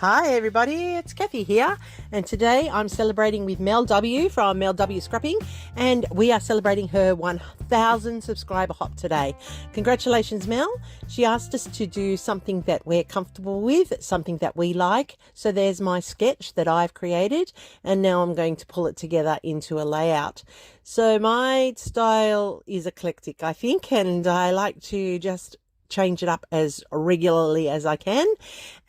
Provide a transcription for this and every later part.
Hi everybody, it's Kathy here, and today I'm celebrating with Mel W from Mel W Scrapping, and we are celebrating her 1000 subscriber hop today. Congratulations, Mel. She asked us to do something that we're comfortable with, something that we like. So there's my sketch that I've created, and now I'm going to pull it together into a layout. So my style is eclectic, I think, and I like to just change it up as regularly as I can,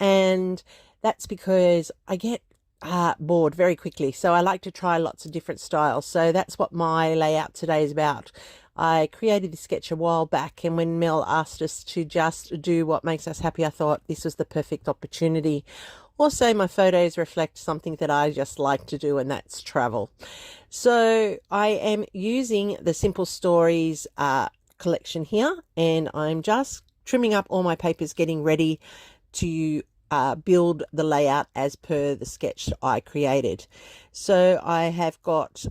and that's because I get bored very quickly. So I like to try lots of different styles. So that's what my layout today is about. I created this sketch a while back, and when Mel asked us to just do what makes us happy, I thought this was the perfect opportunity. Also, my photos reflect something that I just like to do, and that's travel. So I am using the Simple Stories collection here, and I'm just trimming up all my papers, getting ready to build the layout as per the sketch I created. So I have got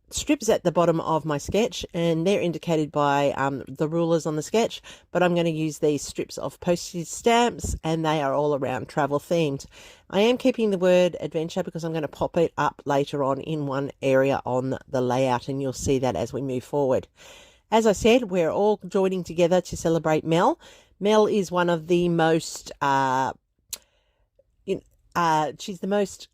strips at the bottom of my sketch, and they're indicated by the rulers on the sketch, but I'm going to use these strips of postage stamps, and they are all around travel themed. I am keeping the word adventure because I'm going to pop it up later on in one area on the layout, and you'll see that as we move forward. As I said, we're all joining together to celebrate Mel. Mel is one of the most, she's the most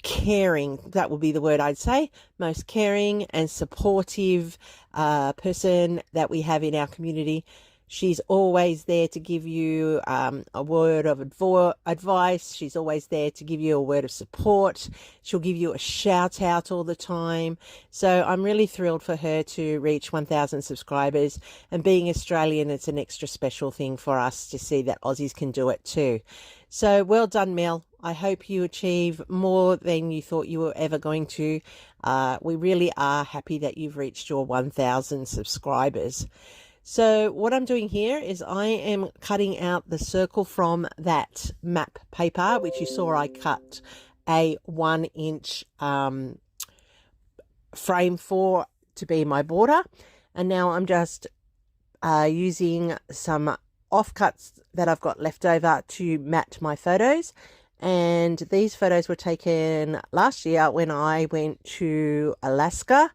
caring, that would be the word I'd say, most caring and supportive person that we have in our community. She's always there to give you a word of advice. She's always there to give you a word of support. She'll give you a shout out all the time. So I'm really thrilled for her to reach 1000 subscribers. And being Australian, it's an extra special thing for us to see that Aussies can do it too. So well done, Mel. I hope you achieve more than you thought you were ever going to. We really are happy that you've reached your 1000 subscribers. So what I'm doing here is I am cutting out the circle from that map paper, which you saw I cut a 1-inch frame for to be my border. And now I'm just using some offcuts that I've got left over to mat my photos. And these photos were taken last year when I went to Alaska.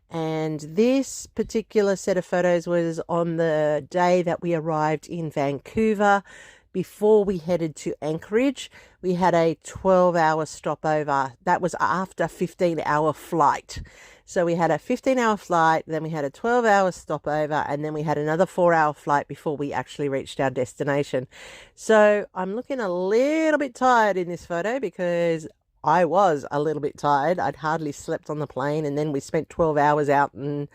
And this particular set of photos was on the day that we arrived in Vancouver before we headed to Anchorage. We had a 12-hour stopover. That was after a 15-hour flight. So we had a 15-hour flight, then we had a 12-hour stopover, and then we had another 4-hour flight before we actually reached our destination. So I'm looking a little bit tired in this photo because I was a little bit tired. I'd hardly slept on the plane, and then we spent 12 hours out and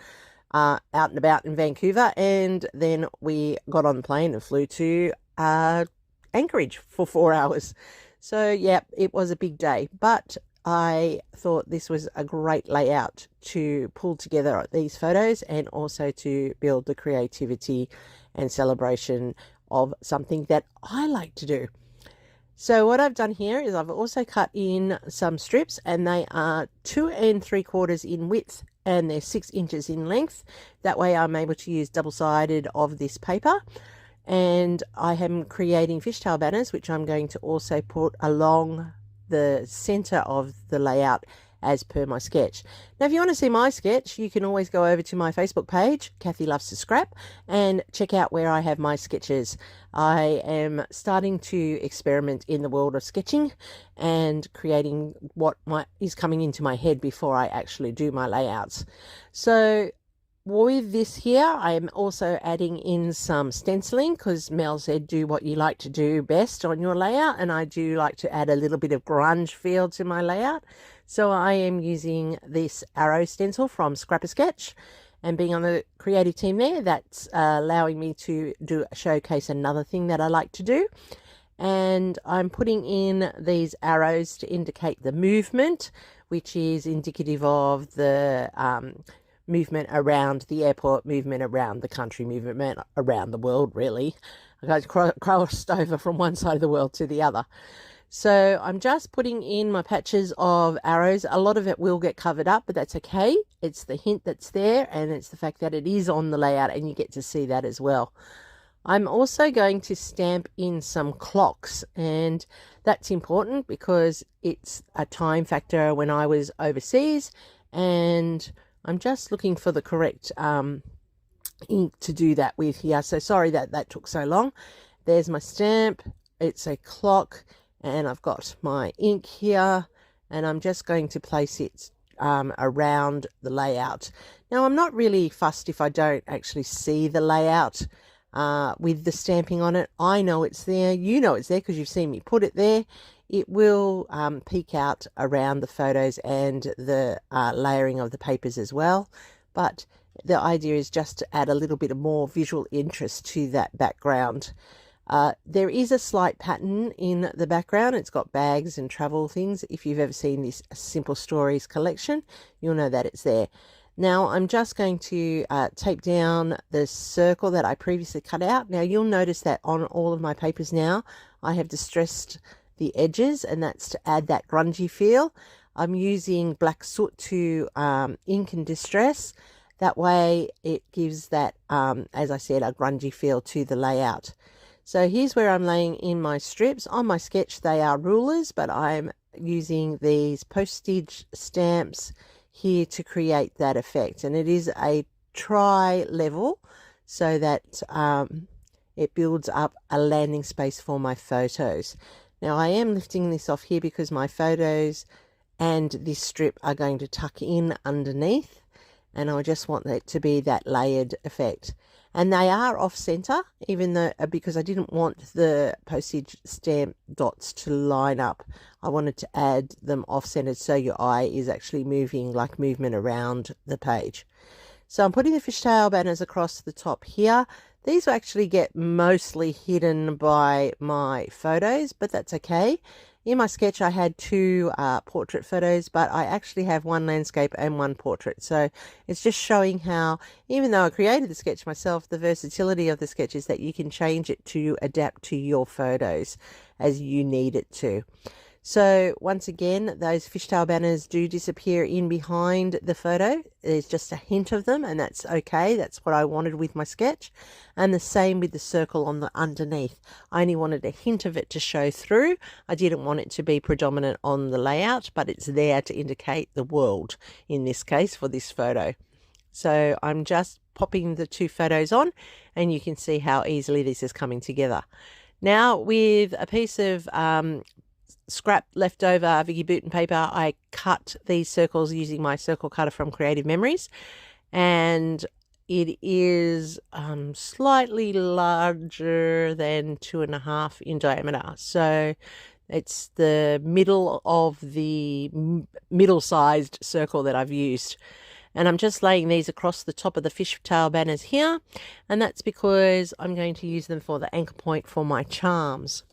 about in Vancouver, and then we got on the plane and flew to Anchorage for 4 hours. So yeah, it was a big day, but I thought this was a great layout to pull together these photos and also to build the creativity and celebration of something that I like to do. So what I've done here is I've also cut in some strips, and they are 2 3/4 in width, and they're 6 inches in length. That way I'm able to use double-sided of this paper. And I am creating fishtail banners, which I'm going to also put along the center of the layout as per my sketch. Now, if you want to see my sketch, you can always go over to my Facebook page, Kathy Loves to Scrap, and check out where I have my sketches. I am starting to experiment in the world of sketching and creating what is coming into my head before I actually do my layouts. So with this here, I am also adding in some stenciling because Mel said do what you like to do best on your layout, and I do like to add a little bit of grunge feel to my layout. So I am using this arrow stencil from Scrapper Sketch, and being on the creative team there, that's allowing me to showcase another thing that I like to do. And I'm putting in these arrows to indicate the movement, which is indicative of the movement around the airport, movement around the country, movement around the world, really. I crossed over from one side of the world to the other. So I'm just putting in my patches of arrows. A lot of it will get covered up, but that's okay. It's the hint that's there, and it's the fact that it is on the layout, and you get to see that as well. I'm also going to stamp in some clocks, and that's important because it's a time factor when I was overseas, and I'm just looking for the correct ink to do that with here. So sorry that took so long. There's my stamp. It's a clock, and I've got my ink here, and I'm just going to place it around the layout. Now, I'm not really fussed if I don't actually see the layout with the stamping on it. I know it's there. You know it's there because you've seen me put it there. It will peek out around the photos and the layering of the papers as well. But the idea is just to add a little bit of more visual interest to that background. There is a slight pattern in the background. It's got bags and travel things. If you've ever seen this Simple Stories collection, you'll know that it's there. Now I'm just going to tape down the circle that I previously cut out. Now you'll notice that on all of my papers now, I have distressed the edges, and that's to add that grungy feel. I'm using black soot to ink and distress. That way it gives that, as I said, a grungy feel to the layout. So here's where I'm laying in my strips. On my sketch, they are rulers, but I'm using these postage stamps here to create that effect. And it is a tri-level so that it builds up a landing space for my photos. Now I am lifting this off here because my photos and this strip are going to tuck in underneath, and I just want it to be that layered effect. And they are off center, even though, because I didn't want the postage stamp dots to line up. I wanted to add them off centered so your eye is actually moving, like movement around the page. So I'm putting the fishtail banners across the top here. These will actually get mostly hidden by my photos, but that's okay. In my sketch, I had two portrait photos, but I actually have one landscape and one portrait. So it's just showing how, even though I created the sketch myself, the versatility of the sketch is that you can change it to adapt to your photos as you need it to. So once again, those fishtail banners do disappear in behind the photo. There's just a hint of them, and that's okay. That's what I wanted with my sketch. And the same with the circle on the underneath. I only wanted a hint of it to show through. I didn't want it to be predominant on the layout, but it's there to indicate the world in this case for this photo. So I'm just popping the two photos on, and you can see how easily this is coming together. Now with a piece of scrap leftover Vicky Bouton paper, I cut these circles using my circle cutter from Creative Memories, and it is slightly larger than 2.5 in diameter. So it's the middle of the middle-sized circle that I've used. And I'm just laying these across the top of the fishtail banners here, and that's because I'm going to use them for the anchor point for my charms.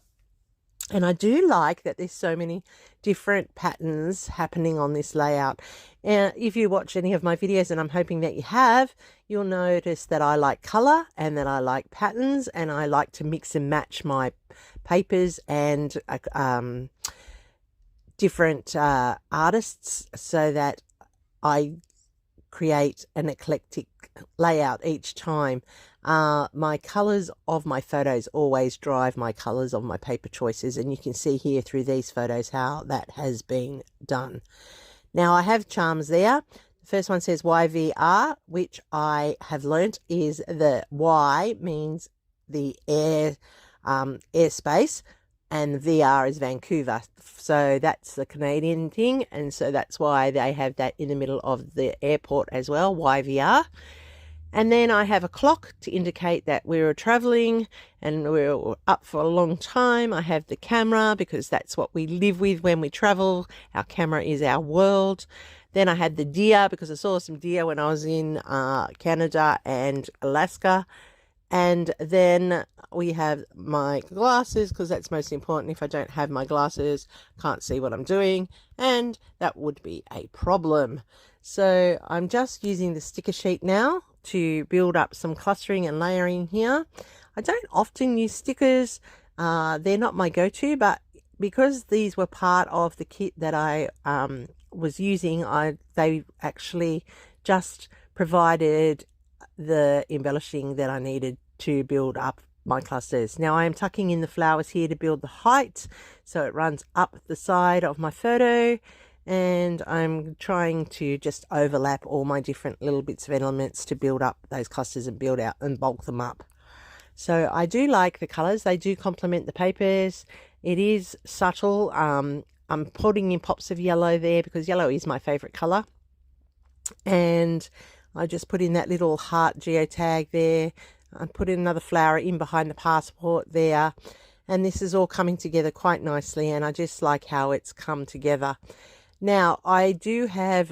And I do like that there's so many different patterns happening on this layout. And if you watch any of my videos, and I'm hoping that you have, you'll notice that I like color and that I like patterns, and I like to mix and match my papers and different artists so that I create an eclectic layout each time. My colors of my photos always drive my colors of my paper choices, and you can see here through these photos how that has been done. Now I have charms there. The first one says YVR, which I have learnt is the Y means the air airspace, and VR is Vancouver. So that's the Canadian thing, and so that's why they have that in the middle of the airport as well, YVR. And then I have a clock to indicate that we were traveling and we were up for a long time. I have the camera because that's what we live with when we travel. Our camera is our world. Then I had the deer because I saw some deer when I was in Canada and Alaska. And then we have my glasses because that's most important. If I don't have my glasses, can't see what I'm doing, and that would be a problem. So I'm just using the sticker sheet now to build up some clustering and layering here. I don't often use stickers. They're not my go-to, but because these were part of the kit that I was using, they actually just provided the embellishing that I needed to build up my clusters. Now I am tucking in the flowers here to build the height, so it runs up the side of my photo, and I'm trying to just overlap all my different little bits of elements to build up those clusters and build out and bulk them up. So I do like the colors. They do complement the papers. It is subtle. I'm putting in pops of yellow there because yellow is my favorite color. And I just put in that little heart geotag there. I put in another flower in behind the passport there. And this is all coming together quite nicely, and I just like how it's come together. Now, I do have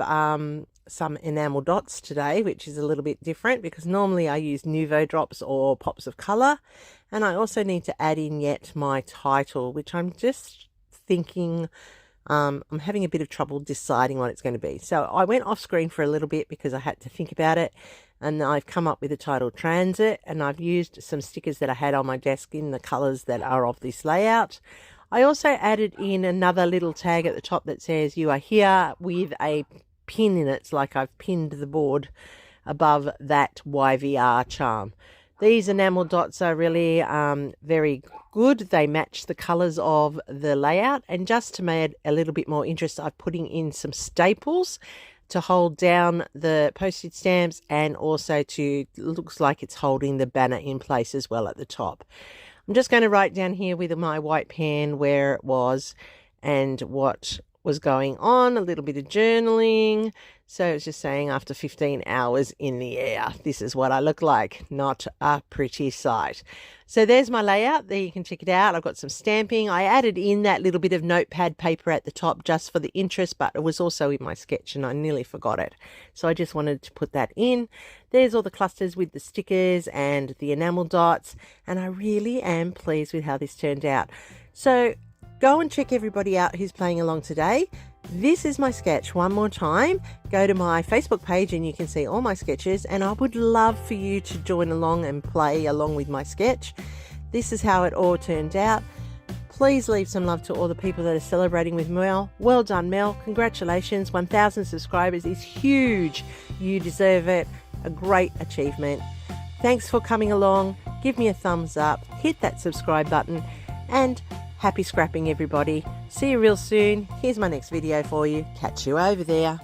some enamel dots today, which is a little bit different because normally I use Nuvo drops or pops of colour. And I also need to add in yet my title, which I'm just thinking, I'm having a bit of trouble deciding what it's going to be. So I went off screen for a little bit because I had to think about it. And I've come up with the title Transit, and I've used some stickers that I had on my desk in the colours that are of this layout. I also added in another little tag at the top that says you are here with a pin in it. It's like I've pinned the board above that YVR charm. These enamel dots are really very good. They match the colours of the layout, and just to make it a little bit more interest, I'm putting in some staples to hold down the postage stamps, and also looks like it's holding the banner in place as well at the top. I'm just going to write down here with my white pen where it was and what was going on, a little bit of journaling. So it's just saying after 15 hours in the air, this is what I look like. Not a pretty sight. So there's my layout. There you can check it out. I've got some stamping. I added in that little bit of notepad paper at the top just for the interest, but it was also in my sketch and I nearly forgot it. So I just wanted to put that in. There's all the clusters with the stickers and the enamel dots, and I really am pleased with how this turned out. So go and check everybody out who's playing along today. This is my sketch one more time. Go to my Facebook page and you can see all my sketches, and I would love for you to join along and play along with my sketch. This is how it all turned out. Please leave some love to all the people that are celebrating with Mel. Well done, Mel. Congratulations. 1,000 subscribers is huge. You deserve it. A great achievement. Thanks for coming along. Give me a thumbs up. Hit that subscribe button, and happy scrapping, everybody. See you real soon. Here's my next video for you. Catch you over there.